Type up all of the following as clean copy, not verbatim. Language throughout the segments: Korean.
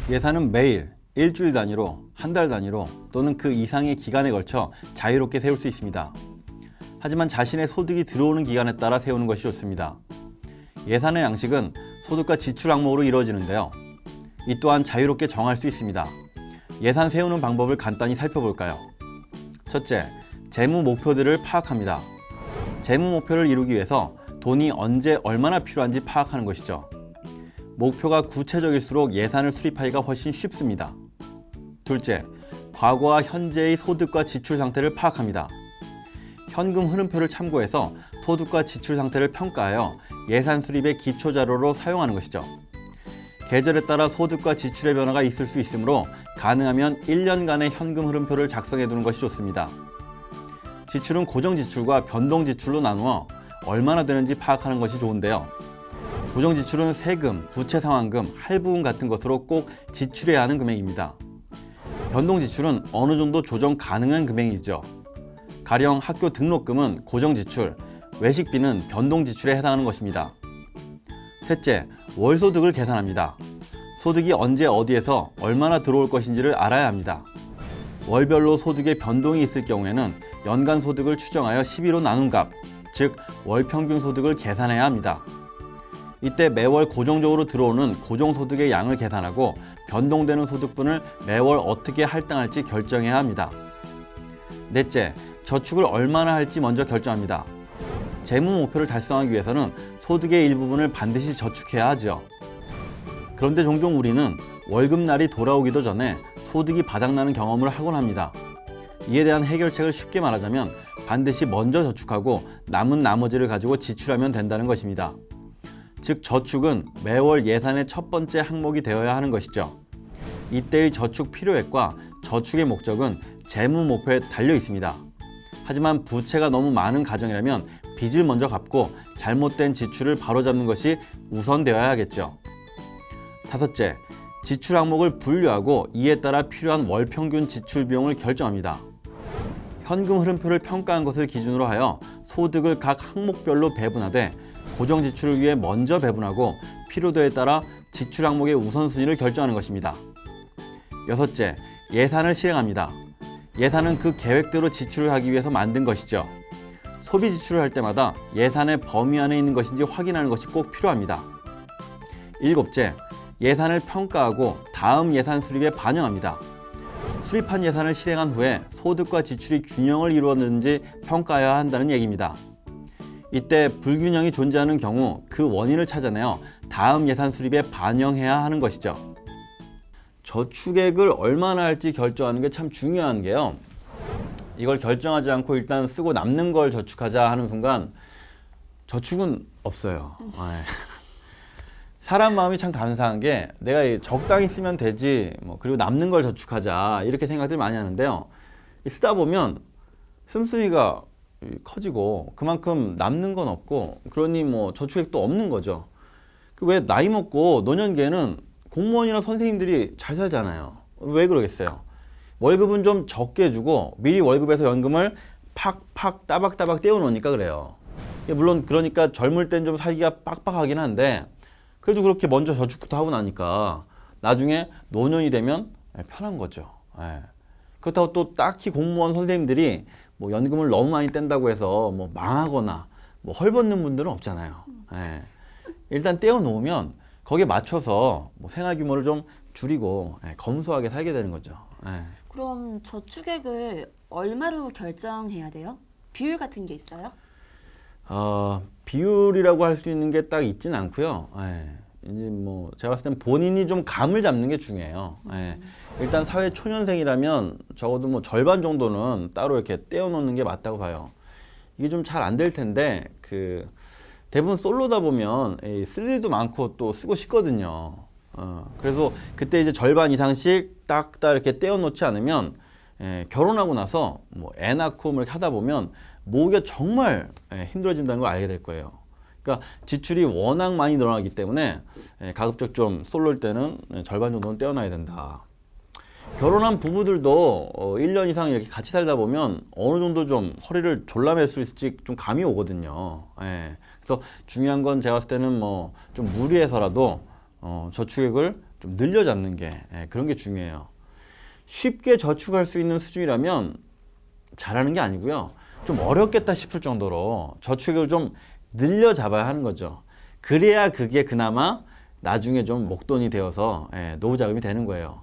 예산은 매일, 일주일 단위로, 한 달 단위로 또는 그 이상의 기간에 걸쳐 자유롭게 세울 수 있습니다. 하지만 자신의 소득이 들어오는 기간에 따라 세우는 것이 좋습니다. 예산의 양식은 소득과 지출 항목으로 이루어지는데요. 이 또한 자유롭게 정할 수 있습니다. 예산 세우는 방법을 간단히 살펴볼까요? 첫째, 재무 목표들을 파악합니다. 재무 목표를 이루기 위해서 돈이 언제 얼마나 필요한지 파악하는 것이죠. 목표가 구체적일수록 예산을 수립하기가 훨씬 쉽습니다. 둘째, 과거와 현재의 소득과 지출 상태를 파악합니다. 현금 흐름표를 참고해서 소득과 지출 상태를 평가하여 예산 수립의 기초 자료로 사용하는 것이죠. 계절에 따라 소득과 지출의 변화가 있을 수 있으므로 가능하면 1년간의 현금 흐름표를 작성해 두는 것이 좋습니다. 지출은 고정 지출과 변동 지출로 나누어 얼마나 되는지 파악하는 것이 좋은데요. 고정 지출은 세금, 부채 상환금, 할부금 같은 것으로 꼭 지출해야 하는 금액입니다. 변동 지출은 어느 정도 조정 가능한 금액이죠. 가령 학교 등록금은 고정 지출, 외식비는 변동 지출에 해당하는 것입니다. 셋째, 월소득을 계산합니다. 소득이 언제 어디에서 얼마나 들어올 것인지를 알아야 합니다. 월별로 소득의 변동이 있을 경우에는 연간 소득을 추정하여 12로 나눈 값, 즉 월평균 소득을 계산해야 합니다. 이때 매월 고정적으로 들어오는 고정소득의 양을 계산하고 변동되는 소득분을 매월 어떻게 할당할지 결정해야 합니다. 넷째, 저축을 얼마나 할지 먼저 결정합니다. 재무 목표를 달성하기 위해서는 소득의 일부분을 반드시 저축해야 하죠. 그런데 종종 우리는 월급날이 돌아오기도 전에 소득이 바닥나는 경험을 하곤 합니다. 이에 대한 해결책을 쉽게 말하자면 반드시 먼저 저축하고 남은 나머지를 가지고 지출하면 된다는 것입니다. 즉 저축은 매월 예산의 첫 번째 항목이 되어야 하는 것이죠. 이때의 저축 필요액과 저축의 목적은 재무 목표에 달려 있습니다. 하지만 부채가 너무 많은 가정이라면 빚을 먼저 갚고 잘못된 지출을 바로잡는 것이 우선되어야 하겠죠. 다섯째, 지출 항목을 분류하고 이에 따라 필요한 월 평균 지출 비용을 결정합니다. 현금 흐름표를 평가한 것을 기준으로 하여 소득을 각 항목별로 배분하되 고정 지출을 위해 먼저 배분하고 필요도에 따라 지출 항목의 우선순위를 결정하는 것입니다. 여섯째, 예산을 실행합니다. 예산은 그 계획대로 지출을 하기 위해서 만든 것이죠. 소비 지출을 할 때마다 예산의 범위 안에 있는 것인지 확인하는 것이 꼭 필요합니다. 일곱째, 예산을 평가하고 다음 예산 수립에 반영합니다. 수립한 예산을 실행한 후에 소득과 지출이 균형을 이루었는지 평가해야 한다는 얘기입니다. 이때 불균형이 존재하는 경우 그 원인을 찾아내어 다음 예산 수립에 반영해야 하는 것이죠. 저축액을 얼마나 할지 결정하는 게 참 중요한 게요. 이걸 결정하지 않고 일단 쓰고 남는 걸 저축하자 하는 순간 저축은 없어요. 사람 마음이 참 간사한 게 내가 적당히 쓰면 되지 그리고 남는 걸 저축하자 이렇게 생각들 많이 하는데요. 쓰다 보면 씀씀이가 커지고 그만큼 남는 건 없고 그러니 저축액도 없는 거죠. 왜 나이 먹고 노년기에는 공무원이나 선생님들이 잘 살잖아요. 왜 그러겠어요? 월급은 좀 적게 주고 미리 월급에서 연금을 팍팍 따박따박 떼어 놓으니까 그래요. 물론 그러니까 젊을 땐 좀 살기가 빡빡하긴 한데 그래도 그렇게 먼저 저축부터 하고 나니까 나중에 노년이 되면 편한 거죠. 그렇다고 또 딱히 공무원 선생님들이 연금을 너무 많이 뗀다고 해서 망하거나 헐벗는 분들은 없잖아요. 일단 떼어 놓으면 거기에 맞춰서 생활 규모를 좀 줄이고 검소하게 살게 되는 거죠. 그럼 저축액을 얼마로 결정해야 돼요? 비율 같은 게 있어요? 비율이라고 할 수 있는 게 딱 있진 않고요. 이제 제가 봤을 땐 본인이 좀 감을 잡는 게 중요해요. 일단 사회 초년생이라면 적어도 절반 정도는 따로 이렇게 떼어 놓는 게 맞다고 봐요. 이게 좀 잘 안 될 텐데 대부분 솔로다 보면 쓸 일도 많고 또 쓰고 싶거든요. 그래서 그때 이제 절반 이상씩 딱딱 이렇게 떼어 놓지 않으면 결혼하고 나서 애 낳고 이렇게 하다 보면 모으기가 정말 힘들어진다는 걸 알게 될 거예요. 그러니까 지출이 워낙 많이 늘어나기 때문에 가급적 좀 솔로일 때는 절반 정도는 떼어놔야 된다. 결혼한 부부들도 1년 이상 이렇게 같이 살다 보면 어느 정도 좀 허리를 졸라맬 수 있을지 좀 감이 오거든요. 그래서 중요한 건 제가 봤을 때는 좀 무리해서라도 저축액을 좀 늘려잡는 게 그런 게 중요해요. 쉽게 저축할 수 있는 수준이라면 잘하는 게 아니고요. 좀 어렵겠다 싶을 정도로 저축을 좀 늘려잡아야 하는 거죠. 그래야 그게 그나마 나중에 좀 목돈이 되어서 노후 자금이 되는 거예요.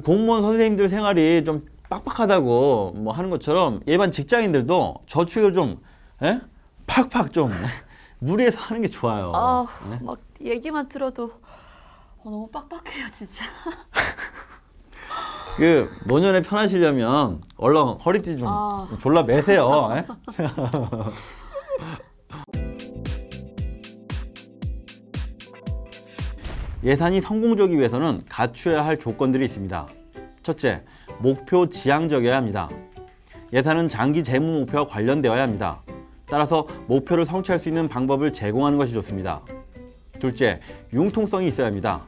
공무원 선생님들 생활이 좀 빡빡하다고 뭐 하는 것처럼 일반 직장인들도 저축을 좀 팍팍 좀 무리해서 하는 게 좋아요. 막 얘기만 들어도 너무 빡빡해요, 진짜. 그 노년에 편하시려면 얼른 허리띠 좀 졸라 매세요. 예산이 성공적이기 위해서는 갖춰야 할 조건들이 있습니다. 첫째, 목표 지향적이어야 합니다. 예산은 장기 재무 목표와 관련되어야 합니다. 따라서 목표를 성취할 수 있는 방법을 제공하는 것이 좋습니다. 둘째, 융통성이 있어야 합니다.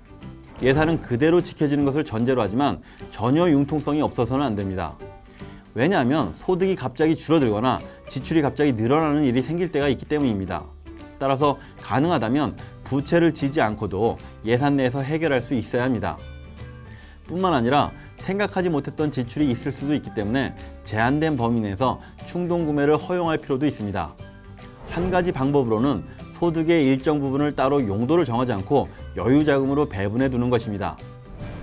예산은 그대로 지켜지는 것을 전제로 하지만 전혀 융통성이 없어서는 안 됩니다. 왜냐하면 소득이 갑자기 줄어들거나 지출이 갑자기 늘어나는 일이 생길 때가 있기 때문입니다. 따라서 가능하다면 부채를 지지 않고도 예산 내에서 해결할 수 있어야 합니다. 뿐만 아니라 생각하지 못했던 지출이 있을 수도 있기 때문에 제한된 범위 내에서 충동 구매를 허용할 필요도 있습니다. 한 가지 방법으로는 소득의 일정 부분을 따로 용도를 정하지 않고 여유 자금으로 배분해 두는 것입니다.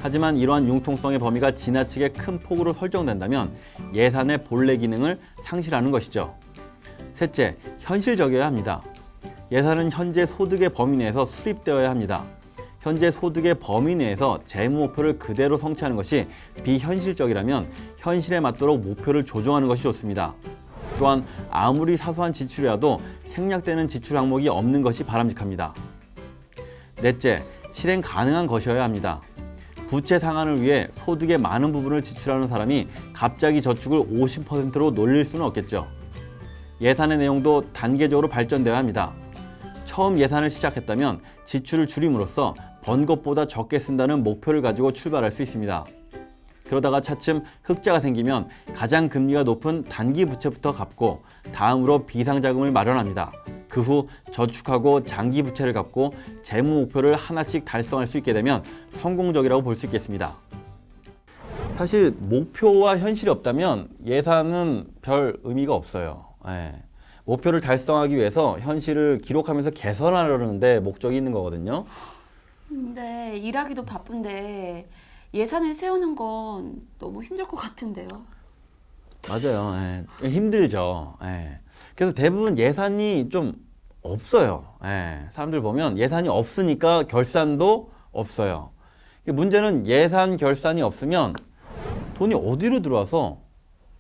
하지만 이러한 융통성의 범위가 지나치게 큰 폭으로 설정된다면 예산의 본래 기능을 상실하는 것이죠. 셋째, 현실적이어야 합니다. 예산은 현재 소득의 범위 내에서 수립되어야 합니다. 현재 소득의 범위 내에서 재무 목표를 그대로 성취하는 것이 비현실적이라면 현실에 맞도록 목표를 조정하는 것이 좋습니다. 또한 아무리 사소한 지출이라도 생략되는 지출 항목이 없는 것이 바람직합니다. 넷째, 실행 가능한 것이어야 합니다. 부채 상환을 위해 소득의 많은 부분을 지출하는 사람이 갑자기 저축을 50%로 놀릴 수는 없겠죠. 예산의 내용도 단계적으로 발전되어야 합니다. 처음 예산을 시작했다면 지출을 줄임으로써 번 것보다 적게 쓴다는 목표를 가지고 출발할 수 있습니다. 그러다가 차츰 흑자가 생기면 가장 금리가 높은 단기 부채부터 갚고 다음으로 비상자금을 마련합니다. 그 후 저축하고 장기 부채를 갚고 재무 목표를 하나씩 달성할 수 있게 되면 성공적이라고 볼 수 있겠습니다. 사실 목표와 현실이 없다면 예산은 별 의미가 없어요. 목표를 달성하기 위해서 현실을 기록하면서 개선하려는 데 목적이 있는 거거든요. 근데 일하기도 바쁜데 예산을 세우는 건 너무 힘들 것 같은데요. 맞아요. 힘들죠. 그래서 대부분 예산이 좀 없어요. 사람들 보면 예산이 없으니까 결산도 없어요. 문제는 예산 결산이 없으면 돈이 어디로 들어와서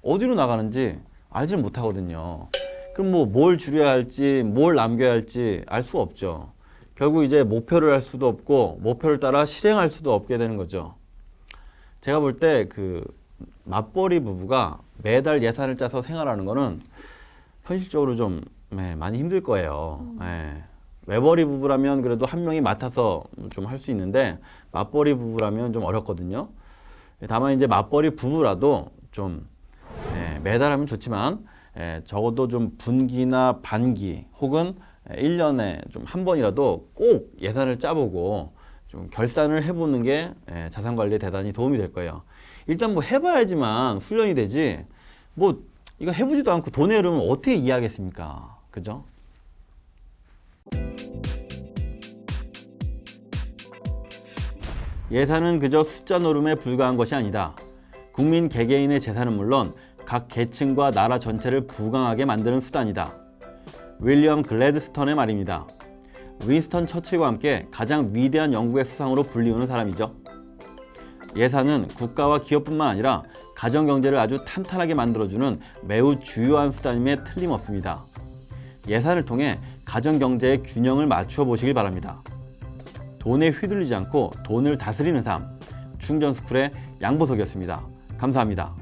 어디로 나가는지 알지 못하거든요. 그럼 뭐 뭘 줄여야 할지 뭘 남겨야 할지 알 수가 없죠. 결국 이제 목표를 할 수도 없고 목표를 따라 실행할 수도 없게 되는 거죠. 제가 볼 때 그 맞벌이 부부가 매달 예산을 짜서 생활하는 거는 현실적으로 좀 많이 힘들 거예요. 외벌이 부부라면 그래도 한 명이 맡아서 좀 할 수 있는데 맞벌이 부부라면 좀 어렵거든요. 다만 이제 맞벌이 부부라도 좀 매달 하면 좋지만 적어도 좀 분기나 반기 혹은 1년에 좀 한 번이라도 꼭 예산을 짜보고 좀 결산을 해보는 게 자산 관리에 대단히 도움이 될 거예요. 일단 뭐 해봐야지만 훈련이 되지 뭐 이거 해보지도 않고 돈의 흐름을 어떻게 이해하겠습니까? 그죠? 예산은 그저 숫자 노름에 불과한 것이 아니다. 국민 개개인의 재산은 물론 각 계층과 나라 전체를 부강하게 만드는 수단이다. 윌리엄 글래드스턴의 말입니다. 윈스턴 처칠과 함께 가장 위대한 영국의 수상으로 불리우는 사람이죠. 예산은 국가와 기업뿐만 아니라 가정경제를 아주 탄탄하게 만들어주는 매우 주요한 수단임에 틀림없습니다. 예산을 통해 가정경제의 균형을 맞추어 보시길 바랍니다. 돈에 휘둘리지 않고 돈을 다스리는 삶, 충전스쿨의 양보석이었습니다. 감사합니다.